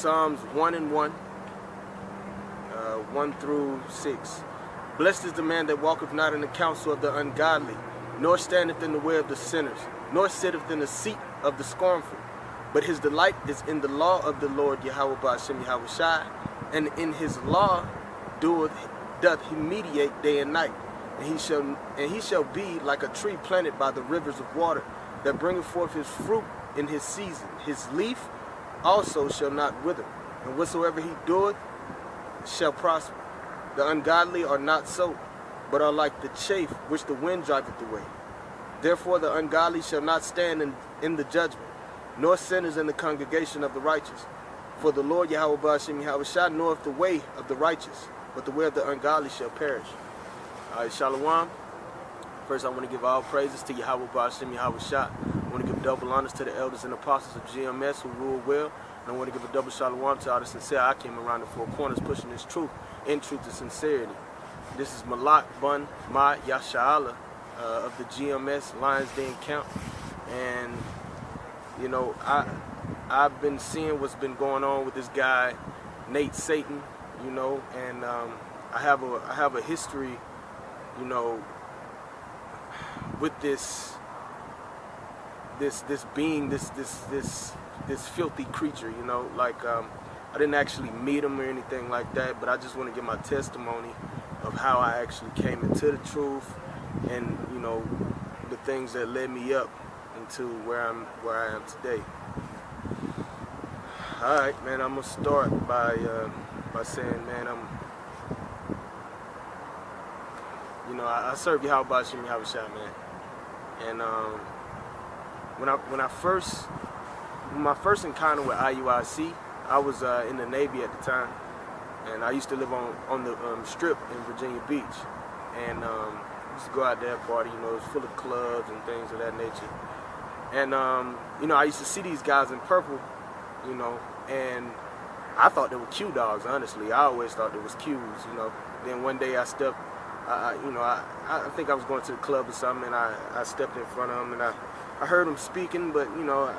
Psalms 1 and 1, 1 through 6. Blessed is the man that walketh not in the counsel of the ungodly, nor standeth in the way of the sinners, nor sitteth in the seat of the scornful. But his delight is in the law of the Lord Yahweh Ba'ashem Yahweh Shai, and in his law doth he meditate day and night. And he shall be like a tree planted by the rivers of water, that bringeth forth his fruit in his season. His leaf also shall not wither, and whatsoever he doeth shall prosper. The ungodly are not so, but are like the chaff which the wind driveth away. Therefore the ungodly shall not stand in the judgment, nor sinners in the congregation of the righteous. For the Lord Yahweh Ba'ashem Yahweh Shai knoweth the way of the righteous, but the way of the ungodly shall perish. All right, Shalom. First, I want to give all praises to Yahweh Ba'ashem Yahweh Shai. I want to give double honors to the elders and apostles of GMS who rule well. And I want to give a double shalom to all the sincere I came around the four corners pushing this truth in truth and sincerity. This is Malak Bun Ma Yasha'Allah of the GMS Lions Den Camp. And, you know, I've been seeing what's been going on with this guy, Nate Satan, you know, and I have a history, you know, with this being, this filthy creature, you know, like I didn't actually meet him or anything like that, but I just want to give my testimony of how I actually came into the truth, and you know, the things that led me up into where I am today. All right, man, I'm gonna start by saying, man, I serve Yahweh Ba'ashem Yahweh Shai, man. And my first encounter with IUIC, I was in the Navy at the time, and I used to live on the Strip in Virginia Beach, and used to go out there party. You know, it was full of clubs and things of that nature. And you know, I used to see these guys in purple, you know, and I thought they were Q dogs. Honestly, I always thought they was Qs, you know. Then one day I stepped. I think I was going to the club or something, and I stepped in front of him, and I heard him speaking, but you know,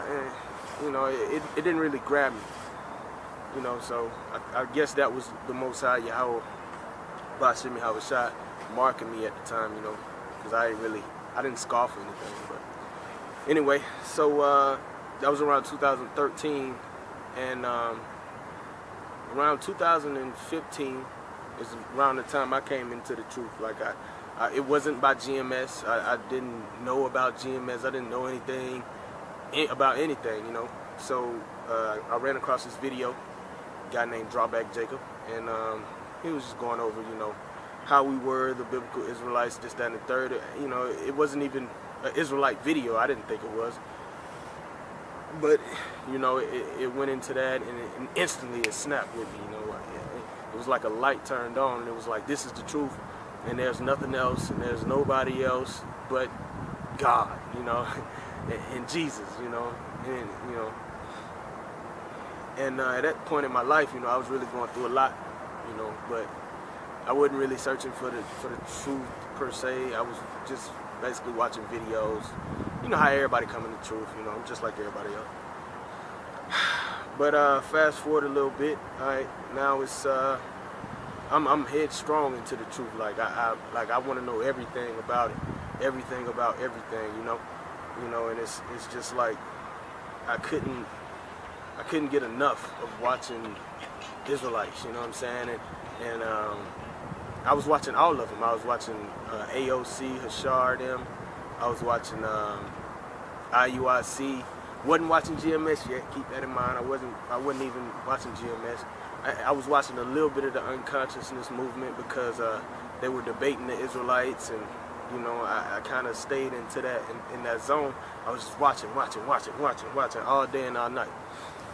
it didn't really grab me, you know. So I guess that was the Most High Yahweh Ba'ashem Yahweh Shai marking me at the time, you know, because I didn't scoff or anything. But anyway, so that was around 2013, and around 2015. Is around the time I came into the truth. Like it wasn't by GMS. I didn't know about GMS. I didn't know anything about anything, you know. So I ran across this video, a guy named Drawback Jacob, and he was just going over, you know, how we were the biblical Israelites, this, that, and the third. You know, it wasn't even an Israelite video. I didn't think it was. But, you know, it went into that, and instantly it snapped with me, you know. It was like a light turned on, and it was like, this is the truth, and there's nothing else, and there's nobody else but God, you know, and Jesus, you know, and, you know. And at that point in my life, you know, I was really going through a lot, you know, but I wasn't really searching for the truth per se. I was just basically watching videos. You know how everybody come in the truth, you know, just like everybody else. But fast forward a little bit. All right, now it's I'm headstrong into the truth. Like I want to know everything about it, everything about everything. You know, and it's just like I couldn't get enough of watching Israelites. You know what I'm saying? And I was watching all of them. I was watching AOC, Hashar, them. I was watching IUIC. Wasn't watching GMS yet. Keep that in mind. I wasn't even watching GMS. I was watching a little bit of the unconsciousness movement because they were debating the Israelites, and you know, I kind of stayed into that in that zone. I was just watching all day and all night,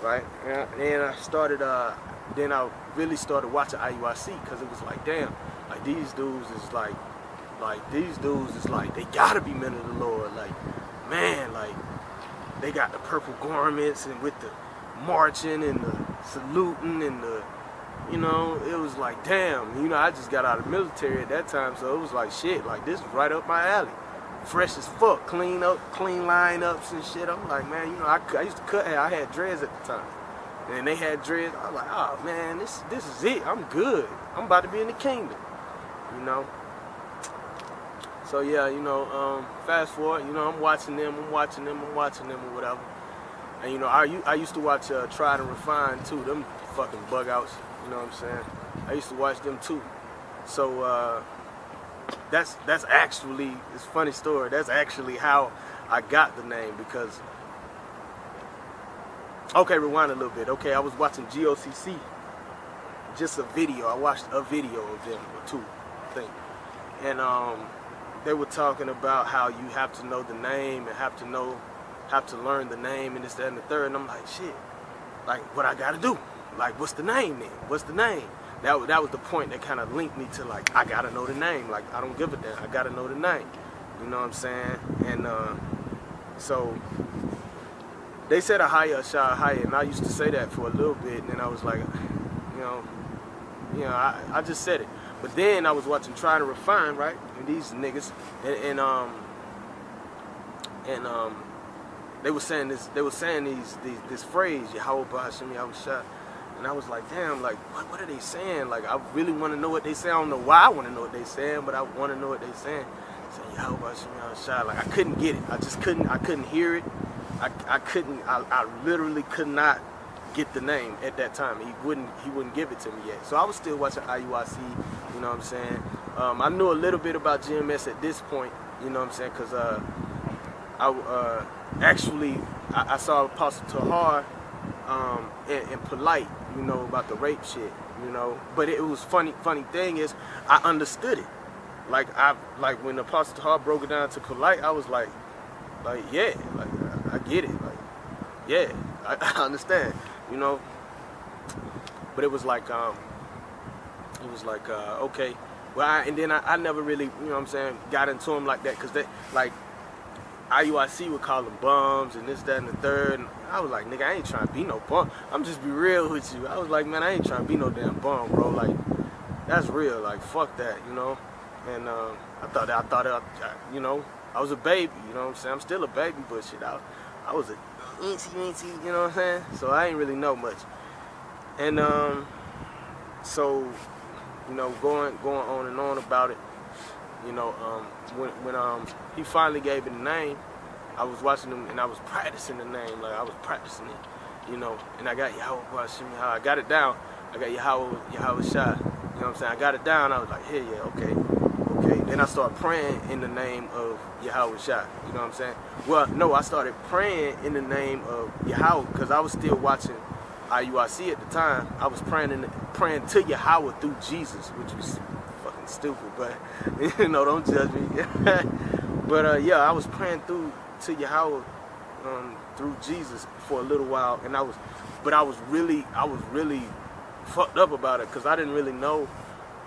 right? And I started. Then I really started watching IUIC because it was like, damn, like these dudes is like they gotta be men of the Lord. Like, man, like. They got the purple garments and with the marching and the saluting and the, you know, it was like, damn, you know, I just got out of the military at that time, so it was like, shit, like this is right up my alley. Fresh as fuck, clean lineups and shit. I'm like, man, you know, I used to cut hair. I had dreads at the time. and they had dreads. I was like, oh man, this is it. I'm good. I'm about to be in the kingdom, you know. So yeah, you know, fast forward, you know, I'm watching them or whatever. And you know, I used to watch Tried and Refined too. Them fucking bug outs, you know what I'm saying? I used to watch them too. So that's actually, it's a funny story. That's actually how I got the name, because okay, rewind a little bit. Okay, I was watching GOCC, just a video. I watched a video of them or two, I think, and they were talking about how you have to know the name and have to learn the name and this, that, and the third. And I'm like, shit, like what I gotta do? Like, what's the name then? What's the name? That was the point that kind of linked me to, like, I gotta know the name. Like, I don't give a damn. I gotta know the name. You know what I'm saying? And so they said a higher, a shot higher, and I used to say that for a little bit, and then I was like, you know, I just said it. But then I was watching Try to Refine, right? And these niggas, and they were saying this phrase, Yahweh Ba'Hashem Yahweh Shah. And I was like, damn, like, what are they saying? Like, I really want to know what they say. I don't know why I want to know what they saying, but I want to know what they saying. Saying Yahweh Ba'Hashem Yahweh Shah. Like, I couldn't get it. I couldn't hear it. I literally could not get the name at that time. He wouldn't give it to me yet. So I was still watching IUIC, you know what I'm saying? I knew a little bit about GMS at this point, you know what I'm saying? Because I saw Apostle Tahar in Polite, you know, about the rape shit, you know. But it was funny thing is, I understood it. Like when Apostle Tahar broke it down to Polite, I was like yeah, like I get it, like yeah, I understand, you know. But it was like okay. Well, I never really, you know what I'm saying, got into them like that, because they, like, IUIC would call them bums and this, that, and the third. And I was like, nigga, I ain't trying to be no bum. I'm just be real with you. I was like, man, I ain't trying to be no damn bum, bro. Like, that's real. Like, fuck that, you know. And I thought, you know, I was a baby, you know what I'm saying. I'm still a baby, but shit, I was a eensy, you know what I'm saying. So I ain't really know much. And so, you know, going on and on about it. You know, when he finally gave it a name, I was watching him and I was practicing the name, like I was practicing it, you know. And I got Yahweh Ba'Hashem Yahweh. I got it down. I got Yahweh Shah. You know what I'm saying? I got it down. I was like, hey, yeah, okay. Then I started praying in the name of Yahweh Shah. You know what I'm saying? Well, no, I started praying in the name of Yahweh, because I was still watching IUIC at the time. I was praying to Yahweh through Jesus, which was fucking stupid, but you know, don't judge me. But yeah, I was praying to Yahweh through Jesus for a little while, and I was really fucked up about it, because I didn't really know.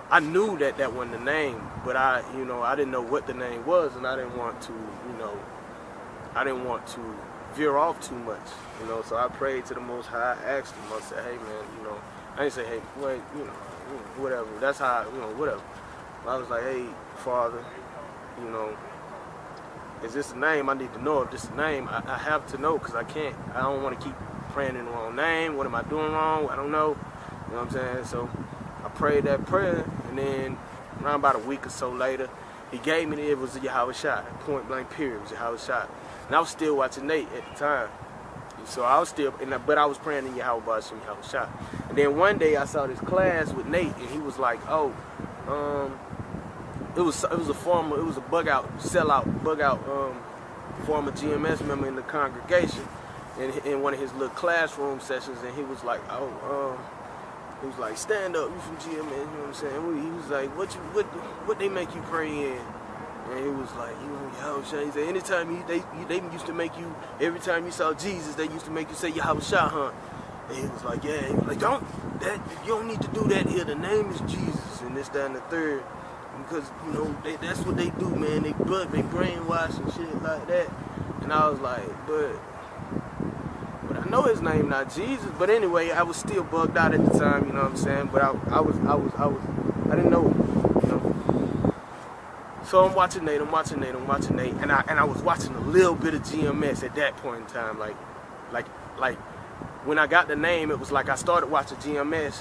I knew that wasn't the name, but I didn't know what the name was, and I didn't want to, veer off too much, you know. So I prayed to the Most High. I asked him. I said, hey man, you know, I didn't say, hey, wait, you know, whatever. That's how, you know, whatever. I was like, hey, Father, you know, is this a name? I need to know if this is a name. I have to know, because I don't want to keep praying in the wrong name. What am I doing wrong? I don't know. You know what I'm saying? So I prayed that prayer, and then around about a week or so later, he gave me it was a Yahweh Shah, point blank period, it was Yahweh Shah. And I was still watching Nate at the time. So I was still, but I was praying in Yahweh Ba'Hashem Yahweh Shah. And then one day I saw this class with Nate, and he was like, oh, it was a bug out former GMS member in the congregation, in one of his little classroom sessions, and he was like, he was like, stand up, you from GMS, you know what I'm saying? He was like, what they make you pray in? And he was like, you know, Yahweh Shah. He said, anytime they used to make you, every time you saw Jesus, they used to make you say Yahweh Shah, huh? And he was like, yeah. He was like, you don't need to do that here. The name is Jesus, and this, that, and the third. Because, you know, that's what they do, man. They brainwash and shit like that. And I was like, but I know his name not Jesus. But anyway, I was still bugged out at the time, you know what I'm saying? But I didn't know, you know. So I'm watching Nate, and I was watching a little bit of GMS at that point in time, like when I got the name, it was like I started watching GMS,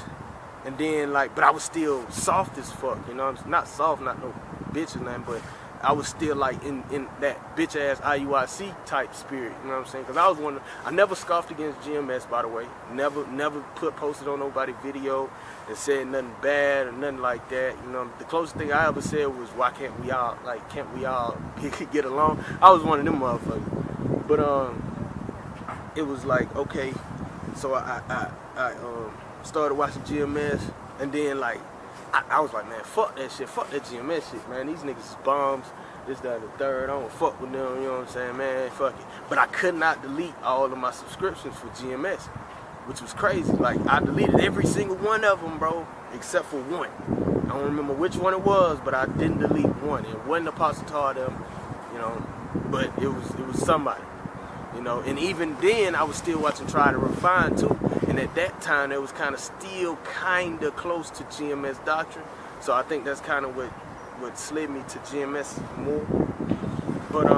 and then like, but I was still soft as fuck, you know. Not soft, not no bitch or nothing, but I was still like in that bitch ass IUIC type spirit, you know what I'm saying? Because I was one. I never scoffed against GMS, by the way. Never posted on nobody video and said nothing bad or nothing like that. You know, the closest thing I ever said was, "Why can't we all get along?" I was one of them motherfuckers. But it was like, okay, so I started watching GMS, and then like I was like, man, fuck that shit, fuck that GMS shit, man. These niggas is bombs, this, that, and the third. I don't fuck with them, you know what I'm saying, man, fuck it. But I could not delete all of my subscriptions for GMS, which was crazy. Like, I deleted every single one of them, bro, except for one. I don't remember which one it was, but I didn't delete one. It wasn't Apostle Tar them, you know, but it was somebody. You know, and even then, I was still watching Try to Refine too. And at that time, it was kind of still kind of close to GMS doctrine. So I think that's kind of what slid me to GMS more. But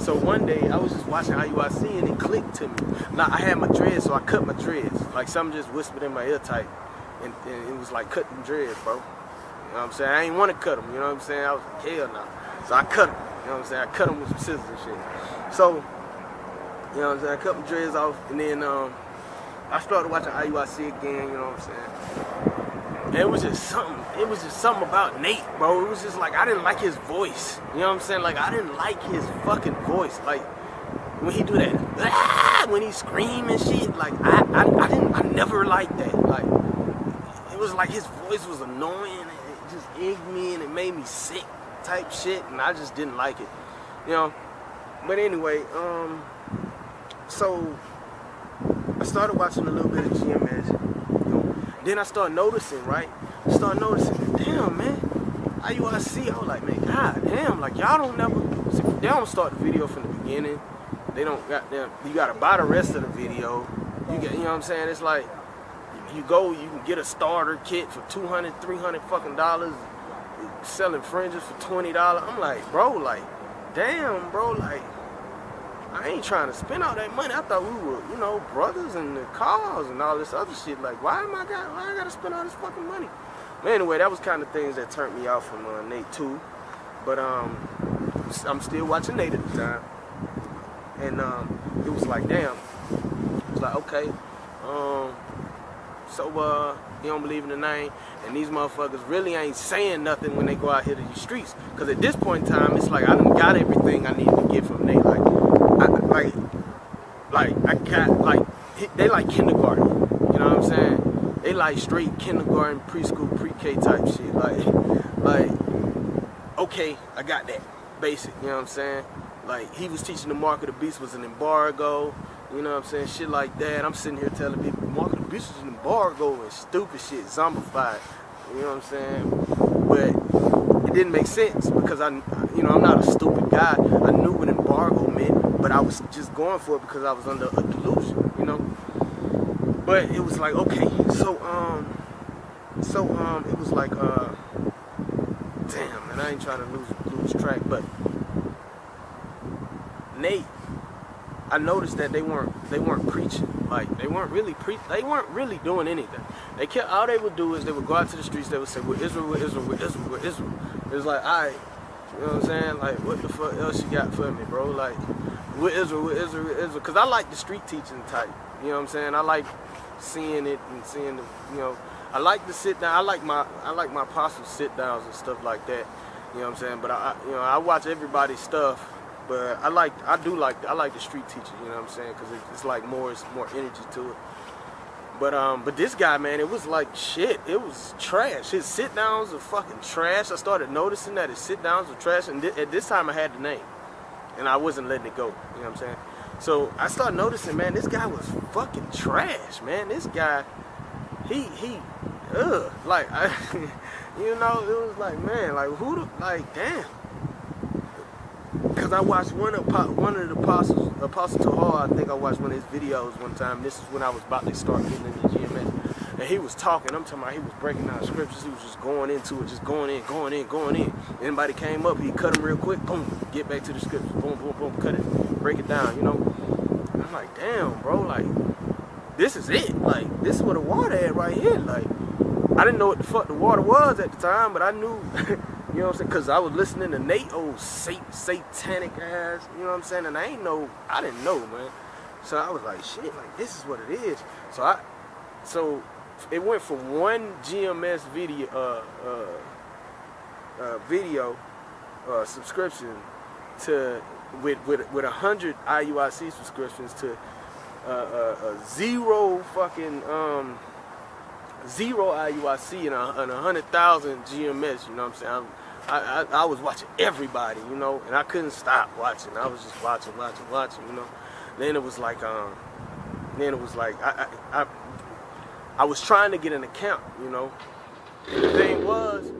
so one day, I was just watching IUIC and it clicked to me. Now, I had my dreads, so I cut my dreads. Like, something just whispered in my ear tight. And it was like, cut them dreads, bro. You know what I'm saying? I ain't want to cut them, you know what I'm saying? I was like, hell no. So I cut them, you know what I'm saying? I cut them with some scissors and shit. So, you know what I'm saying? I cut my dreads off, and then I started watching IUIC again, you know what I'm saying? And it was just something about Nate, bro. It was just like, I didn't like his voice. You know what I'm saying? Like, I didn't like his fucking voice. Like, when he do that, when he scream and shit, like, I never liked that. Like, it was like his voice was annoying, and it just egged me, and it made me sick type shit, and I just didn't like it, you know? But anyway, so I started watching a little bit of GMS. You know, then I started noticing, right? Damn, man, IUIC. I was like, man, god damn, like y'all don't never. See, they don't start the video from the beginning. They don't goddamn. You gotta buy the rest of the video. You know what I'm saying? It's like you can get a starter kit for $200, $300 fucking dollars. Selling fringes for $20. I'm like, bro, like, damn, bro, like, I ain't trying to spend all that money. I thought we were, you know, brothers and the cars and all this other shit. Like, why I gotta spend all this fucking money? But anyway, that was kind of things that turned me off from Nate too. But I'm still watching Nate at the time, and it was like, damn. It was like, okay, so he don't believe in the name, and these motherfuckers really ain't saying nothing when they go out here to these streets. Cause at this point in time, it's like I done got everything I need to get from Nate. They like kindergarten. You know what I'm saying? They like straight kindergarten, preschool, pre-K type shit. Like, okay, I got that. Basic, you know what I'm saying? Like, he was teaching the Mark of the Beast was an embargo. You know what I'm saying? Shit like that. I'm sitting here telling people Mark of the Beast was an embargo and stupid shit, zombified. You know what I'm saying? But it didn't make sense because I'm not a stupid guy. I knew what embargo meant, but I was just going for it because I was under a delusion, you know? But it was like, okay, so it was like, damn, man, I ain't trying to lose track, but Nate, I noticed that they weren't preaching. Like, they weren't really doing anything. They kept, all they would do is they would go out to the streets, they would say, we're Israel, we're Israel, we're Israel, we're Israel. It was like, alright, you know what I'm saying? Like, what the fuck else you got for me, bro? Like, we're Israel, we're Israel, we're Israel. Because I like the street teaching type, you know what I'm saying? I like seeing it and seeing the, you know, I like to sit down. I like my apostles sit downs and stuff like that, you know what I'm saying? But I watch everybody's stuff. But I like the street teaching, you know what I'm saying? Because it's more energy to it. But this guy, man, it was like shit. It was trash. His sit downs are fucking trash. I started noticing that his sit downs were trash, and at this time I had the name, and I wasn't letting it go. You know what I'm saying? So I started noticing, man, this guy was fucking trash, man. This guy, like, you know, it was like, man, like damn. Because I watched one of the apostles, Apostle Tahar, I think I watched one of his videos one time. This is when I was about to start getting into GMS. And he was talking, I'm talking about he was breaking down scriptures, he was just going into it, just going in. Anybody came up, he'd cut them real quick, boom, get back to the scriptures, boom, boom, boom, cut it, break it down, you know. And I'm like, damn, bro, like, this is it. Like, this is where the water at right here. Like, I didn't know what the fuck the water was at the time, but I knew, you know what I'm saying? Because I was listening to Nate, old satanic ass, you know what I'm saying? And I didn't know, man. So I was like, shit, like, this is what it is. So it went from one GMS video subscription to with 100 IUIC subscriptions to zero IUIC and 100,000 GMS. You know what I'm saying? I was watching everybody, you know, and I couldn't stop watching. I was just watching, you know. Then it was like I was trying to get an account, you know. And the thing was,